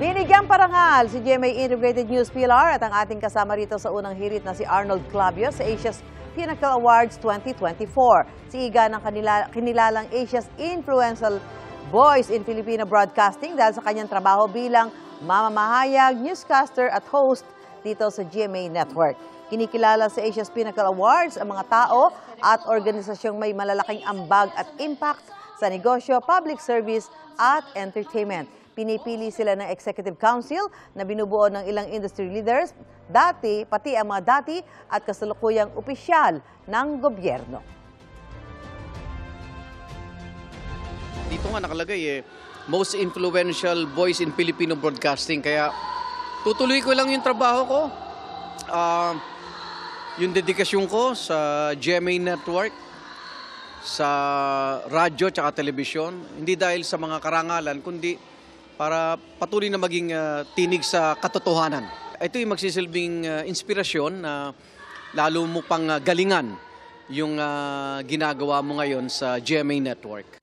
Binigyang parangal si GMA Integrated News PLR at ang ating kasama rito sa unang hirit na si Arnold Clavio sa Asia's Pinnacle Awards 2024. Si Iga ng kinilalang Asia's Influential Voice in Filipino Broadcasting dahil sa kanyang trabaho bilang mamamahayag, newscaster at host dito sa GMA Network. Kinikilala sa Asia's Pinnacle Awards ang mga tao at organisasyong may malalaking ambag at impact sa negosyo, public service at entertainment. Pinipili sila ng Executive Council na binubuo ng ilang industry leaders, pati ang mga dati at kasalukuyang opisyal ng gobyerno. Dito nga nakalagay most influential voice in Filipino broadcasting. Kaya tutuloy ko lang yung trabaho ko. Yung dedikasyon ko sa GMA Network, sa radyo at telebisyon, hindi dahil sa mga karangalan, kundi para patuloy na maging tinig sa katotohanan. Ito yung magsisilbing inspirasyon na lalo mo pang galingan yung ginagawa mo ngayon sa GMA Network.